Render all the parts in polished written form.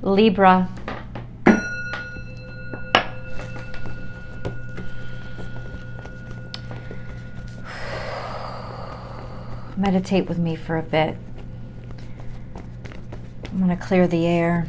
Libra. Meditate with me for a bit. I'm going to clear the air.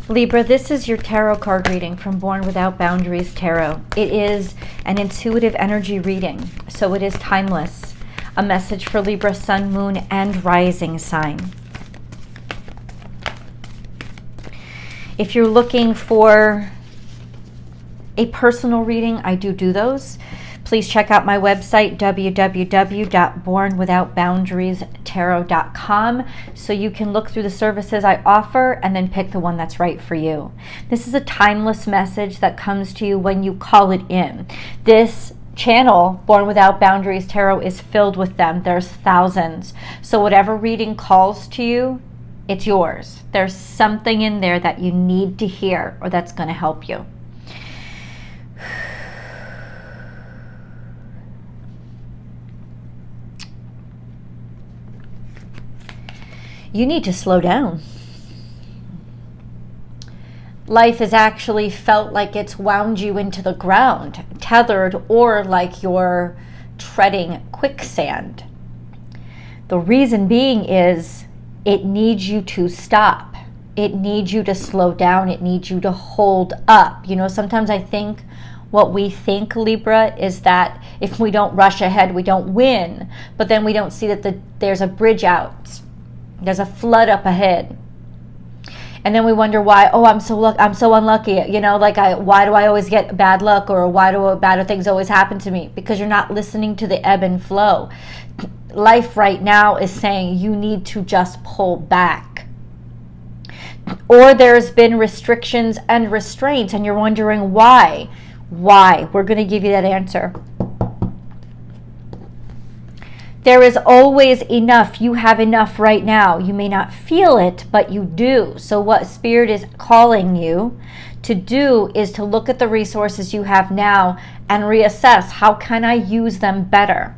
Libra, this is your tarot card reading from Born Without Boundaries Tarot. It is an intuitive energy reading, so it is timeless. A message for Libra, Sun, Moon, and Rising sign. If you're looking for a personal reading, I do those. Please check out my website, www.bornwithoutboundariestarot.com, so you can look through the services I offer and then pick the one that's right for you. This is a timeless message that comes to you when you call it in. This channel, Born Without Boundaries Tarot, is filled with them. There's thousands. So whatever reading calls to you, it's yours. There's something in there that you need to hear or that's going to help you. You need to slow down. Life has actually felt like it's wound you into the ground, tethered, or like you're treading quicksand. The reason being is it needs you to stop. It needs you to slow down. It needs you to hold up. You know, sometimes I think what we think, Libra, is that if we don't rush ahead, we don't win. But then we don't see that there's a bridge out. There's a flood up ahead. And then we wonder why, oh, I'm so unlucky. You know, like why do I always get bad luck, or why do bad things always happen to me? Because you're not listening to the ebb and flow. Life right now is saying you need to just pull back. Or there's been restrictions and restraints and you're wondering why. Why? We're going to give you that answer. There is always enough. You have enough right now. You may not feel it, but you do. So what Spirit is calling you to do is to look at the resources you have now and reassess, how can I use them better?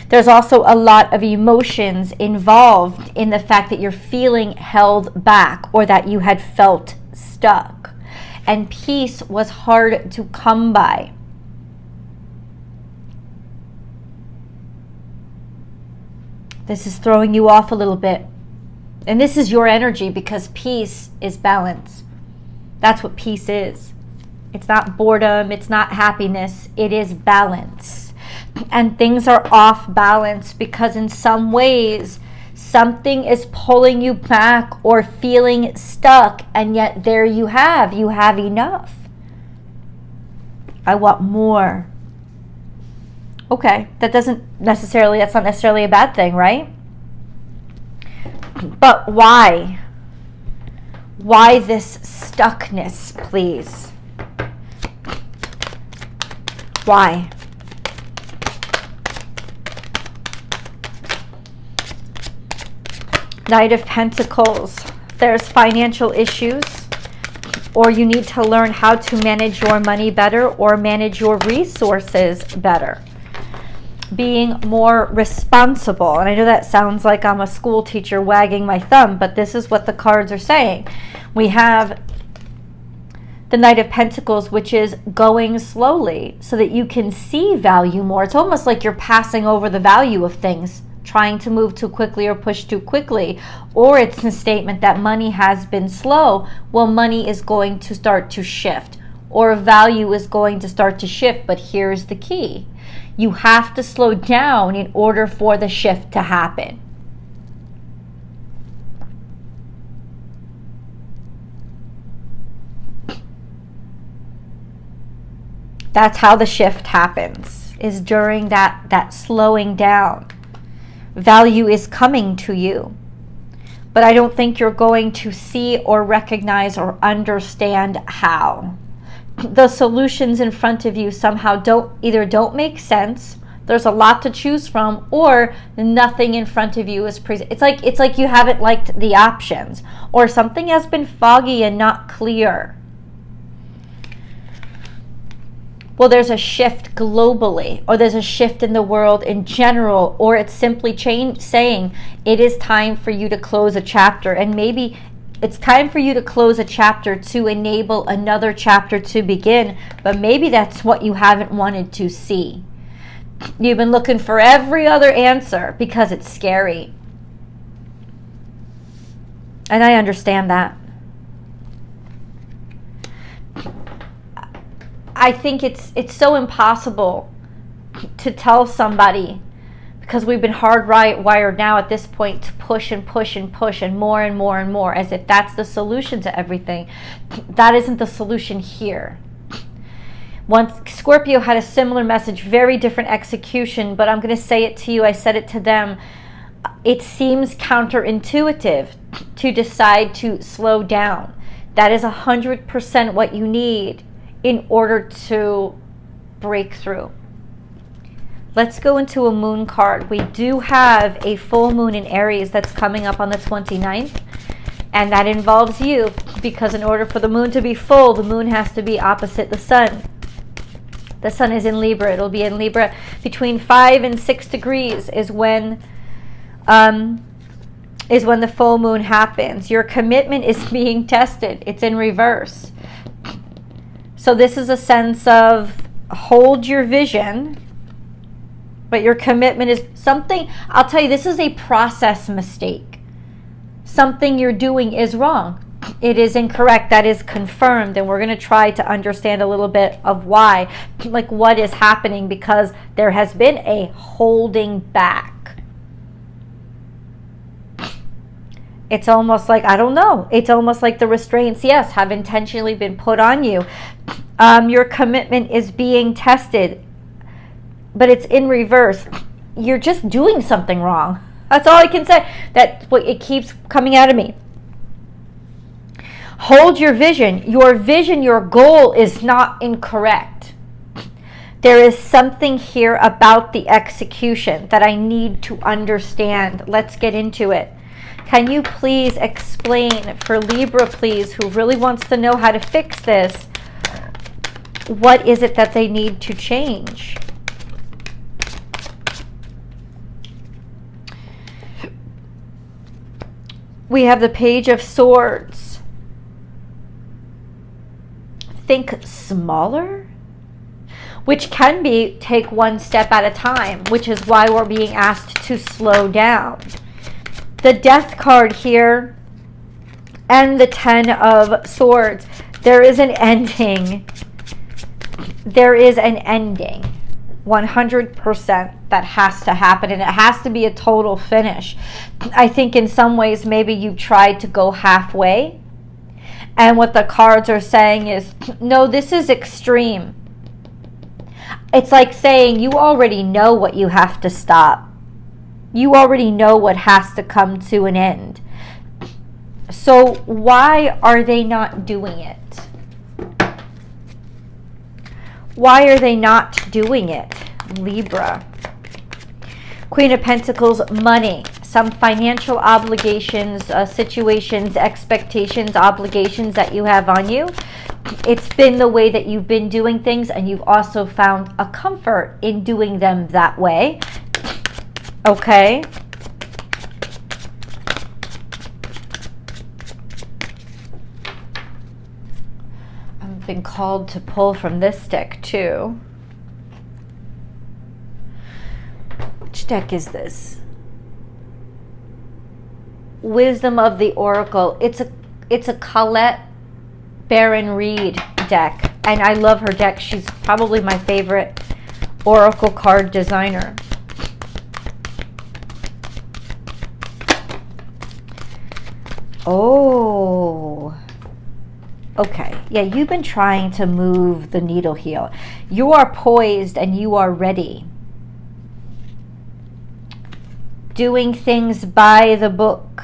There's also a lot of emotions involved in the fact that you're feeling held back or that you had felt stuck. And peace was hard to come by. This is throwing you off a little bit. And this is your energy, because peace is balance. That's what peace is. It's not boredom. It's not happiness. It is balance. And things are off balance because in some ways something is pulling you back or feeling stuck, and yet there you have enough. I want more. Okay, that's not necessarily a bad thing, right? But why? Why this stuckness, please? Why? Knight of Pentacles. There's financial issues, or you need to learn how to manage your money better or manage your resources better. Being more responsible. And I know that sounds like I'm a school teacher wagging my thumb, but this is what the cards are saying. We have the Knight of Pentacles, which is going slowly so that you can see value more. It's almost like you're passing over the value of things, trying to move too quickly or push too quickly. Or it's a statement that money has been slow. Well, money is going to start to shift, or value is going to start to shift. But here's the key. You have to slow down in order for the shift to happen. That's how the shift happens, is during that slowing down. Value is coming to you, but I don't think you're going to see or recognize or understand how. The solutions in front of you somehow don't make sense. There's a lot to choose from, or nothing in front of you is present. It's like you haven't liked the options, or something has been foggy and not clear. Well, there's a shift globally, or there's a shift in the world in general, or it's simply saying it is time for you to close a chapter, and maybe it's time for you to close a chapter to enable another chapter to begin, but maybe that's what you haven't wanted to see. You've been looking for every other answer because it's scary. And I understand that. I think it's so impossible to tell somebody, because we've been hardwired now at this point to push and push and push and more and more and more, as if that's the solution to everything. That isn't the solution here. Once Scorpio had a similar message, very different execution, but I'm going to say it to you, I said it to them. It seems counterintuitive to decide to slow down. That is 100% what you need in order to break through. Let's go into a moon card. We do have a full moon in Aries that's coming up on the 29th, and that involves you, because in order for the moon to be full, the moon has to be opposite the sun. The sun is in Libra. It'll be in Libra between 5 and 6 degrees is when the full moon happens. Your commitment is being tested. It's in reverse. So this is a sense of hold your vision, but your commitment is something. I'll tell you, this is a process mistake. Something you're doing is wrong. It is incorrect. That is confirmed. And we're going to try to understand a little bit of why, like what is happening, because there has been a holding back. It's almost like, I don't know, it's almost like the restraints, yes, have intentionally been put on you. Your commitment is being tested, but it's in reverse. You're just doing something wrong. That's all I can say. That's what it keeps coming out of me. Hold your vision. Your vision, your goal is not incorrect. There is something here about the execution that I need to understand. Let's get into it. Can you please explain for Libra, please, who really wants to know how to fix this, what is it that they need to change? We have the Page of Swords. Think smaller, which can be take one step at a time, which is why we're being asked to slow down. The Death card here and the Ten of Swords. There is an ending. There is an ending. 100% that has to happen, and it has to be a total finish. I think in some ways maybe you tried to go halfway, and what the cards are saying is, no, this is extreme. It's like saying you already know what you have to stop. You already know what has to come to an end. So why are they not doing it? Why are they not doing it, Libra? Queen of Pentacles, money, some financial obligations, situations, expectations, obligations that you have on you. It's been the way that you've been doing things, and you've also found a comfort in doing them that way. Okay. I've been called to pull from this deck too. Which deck is this? Wisdom of the Oracle. It's a Colette Baron Reed deck, and I love her deck. She's probably my favorite Oracle card designer. Oh, okay. Yeah, you've been trying to move the needle here. You are poised and you are ready. Doing things by the book.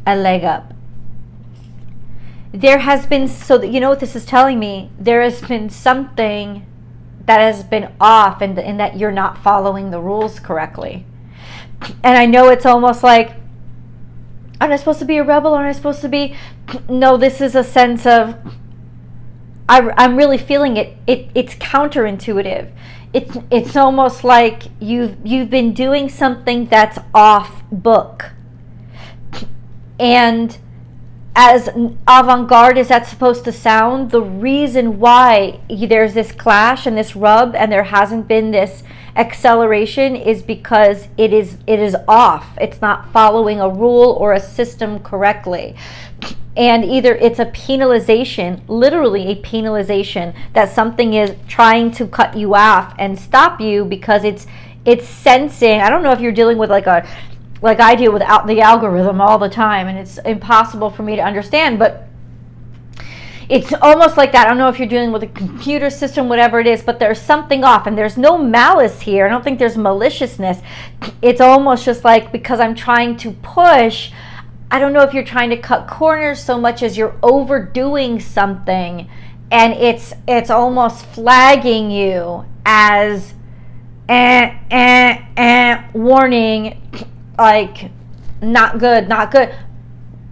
A leg up. There has been, so that, you know what this is telling me? There has been something that has been off, and in that you're not following the rules correctly. And I know it's almost like, aren't I supposed to be a rebel? Aren't I supposed to be? No, this is a sense of, I'm really feeling it. It's counterintuitive. It's almost like you've been doing something that's off book. And as avant-garde as that's supposed to sound, the reason why there's this clash and this rub and there hasn't been this acceleration is because it is off. It's not following a rule or a system correctly. And either it's a penalization, literally a penalization, that something is trying to cut you off and stop you because it's sensing. I don't know if you're dealing with like I deal with the algorithm all the time, and it's impossible for me to understand, but it's almost like that. I don't know if you're dealing with a computer system, whatever it is, but there's something off, and there's no malice here. I don't think there's maliciousness. It's almost just like, because I'm trying to push, I don't know if you're trying to cut corners so much as you're overdoing something, and it's almost flagging you as warning, like not good.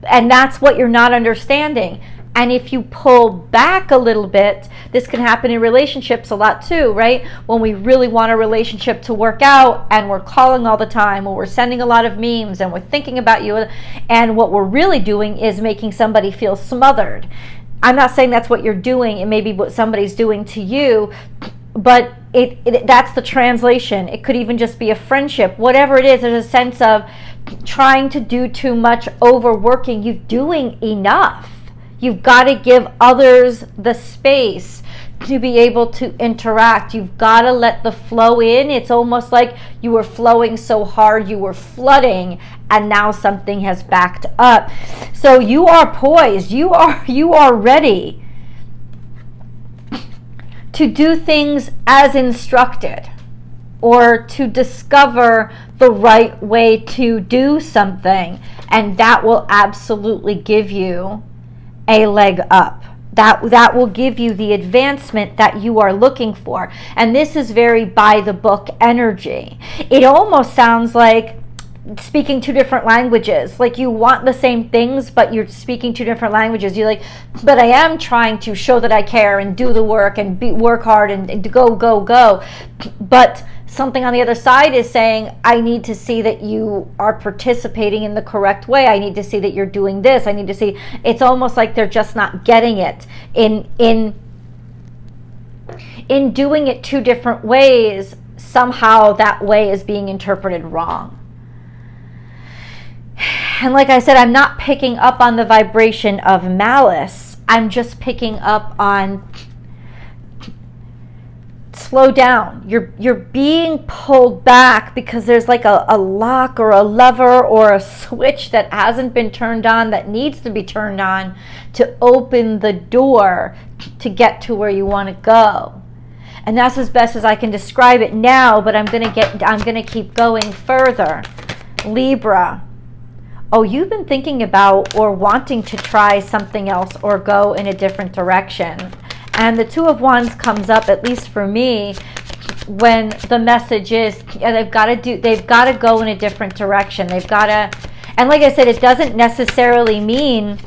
And that's what you're not understanding. And if you pull back a little bit, this can happen in relationships a lot too, right? When we really want a relationship to work out and we're calling all the time, or we're sending a lot of memes and we're thinking about you, and what we're really doing is making somebody feel smothered. I'm not saying that's what you're doing. It may be what somebody's doing to you, but that's the translation. It could even just be a friendship. Whatever it is, there's a sense of trying to do too much, overworking. You're doing enough. You've got to give others the space to be able to interact. You've got to let the flow in. It's almost like you were flowing so hard, you were flooding, and now something has backed up. So you are poised. You are ready to do things as instructed, or to discover the right way to do something, and that will absolutely give you a leg up. That will give you the advancement that you are looking for. And this is very by the book energy. It almost sounds like speaking two different languages. Like you want the same things, but you're speaking two different languages. You're like, but I am trying to show that I care and do the work and work hard and go. But something on the other side is saying, I need to see that you are participating in the correct way. I need to see that you're doing this. I need to see. It's almost like they're just not getting it. In doing it two different ways, somehow that way is being interpreted wrong. And like I said, I'm not picking up on the vibration of malice. I'm just picking up on slow down. You're being pulled back because there's like a lock or a lever or a switch that hasn't been turned on, that needs to be turned on to open the door to get to where you want to go. And that's as best as I can describe it now, but I'm gonna keep going further. Libra. Oh, you've been thinking about or wanting to try something else or go in a different direction. And the Two of Wands comes up, at least for me, when the message is they've got to go in a different direction. They've got to, and like I said, it doesn't necessarily mean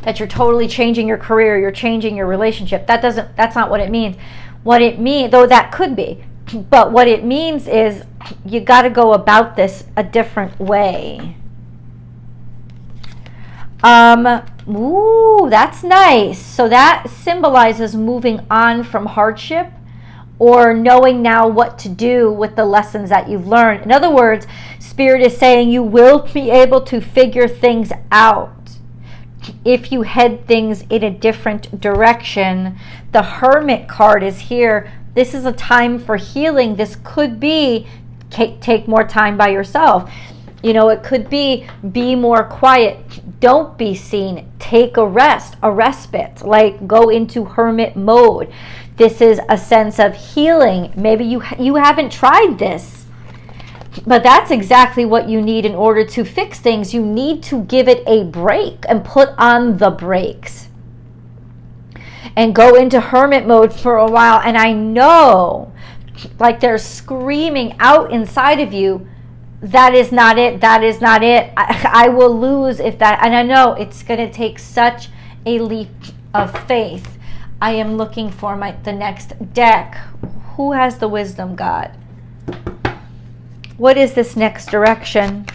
that you're totally changing your career, you're changing your relationship. That's not what it means. What it means, though that could be, but what it means is you got to go about this a different way. Ooh, that's nice. So that symbolizes moving on from hardship, or knowing now what to do with the lessons that you've learned. In other words, Spirit is saying you will be able to figure things out if you head things in a different direction. The Hermit card is here. This is a time for healing. This could be take more time by yourself. You know, it could be more quiet. Don't be seen. Take a rest, a respite. Like go into hermit mode. This is a sense of healing. Maybe you haven't tried this, but that's exactly what you need in order to fix things. You need to give it a break and put on the brakes and go into hermit mode for a while. And I know, like they're screaming out inside of you, that is not it, that is not it. I will lose if that, and I know it's going to take such a leap of faith I am looking for the next deck. Who has the wisdom, God? What is this next direction?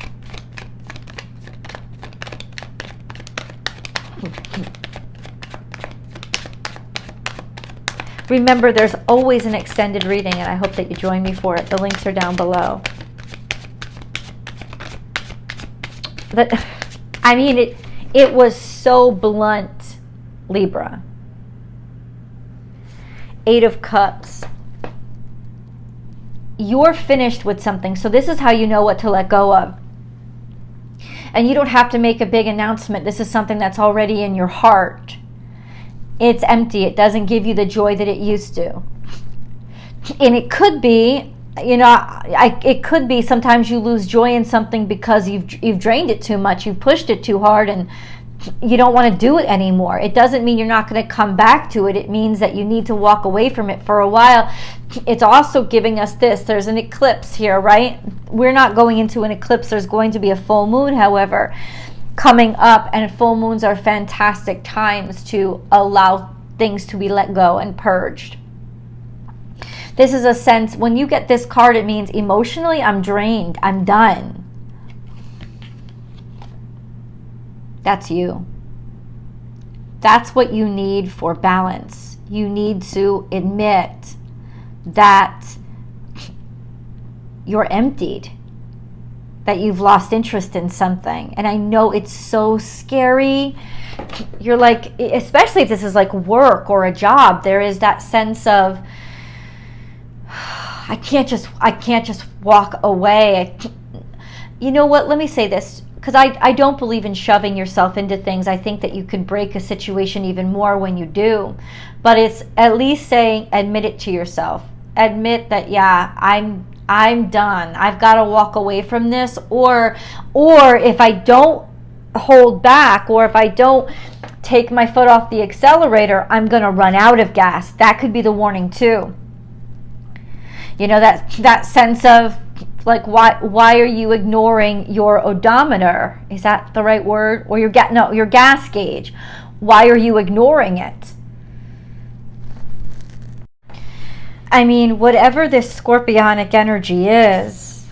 Remember, there's always an extended reading, and I hope that you join me for it. The links are down below. I mean, it was so blunt, Libra. 8 of Cups. You're finished with something, so this is how you know what to let go of. And you don't have to make a big announcement. This is something that's already in your heart. It's empty. It doesn't give you the joy that it used to. And it could be, you know, it could be sometimes you lose joy in something because you've drained it too much. You've pushed it too hard and you don't want to do it anymore. It doesn't mean you're not going to come back to it. It means that you need to walk away from it for a while. It's also giving us this. There's an eclipse here, right? We're not going into an eclipse. There's going to be a full moon, however, coming up, and full moons are fantastic times to allow things to be let go and purged. This is a sense, when you get this card, it means emotionally I'm drained, I'm done. That's you. That's what you need for balance. You need to admit that you're emptied, that you've lost interest in something. And I know it's so scary. You're like, especially if this is like work or a job, there is that sense of, I can't just walk away. You know what? Let me say this, because I don't believe in shoving yourself into things. I think that you can break a situation even more when you do. But it's at least saying, admit it to yourself. Admit that, yeah, I'm done. I've got to walk away from this. Or if I don't hold back, or if I don't take my foot off the accelerator, I'm going to run out of gas. That could be the warning too. You know, that sense of, like, why are you ignoring your odometer? Is that the right word? Or your gas gauge. Why are you ignoring it? I mean, whatever this scorpionic energy is,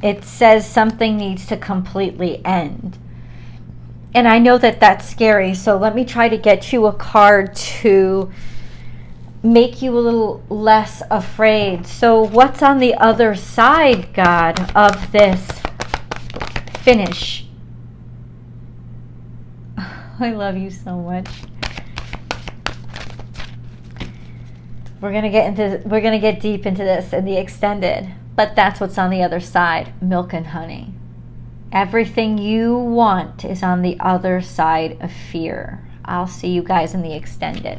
it says something needs to completely end. And I know that that's scary, so let me try to get you a card to make you a little less afraid. So what's on the other side, God, of this finish? I love you so much. We're gonna get deep into this in the extended, but that's what's on the other side. Milk and honey. Everything you want is on the other side of fear. I'll see you guys in the extended.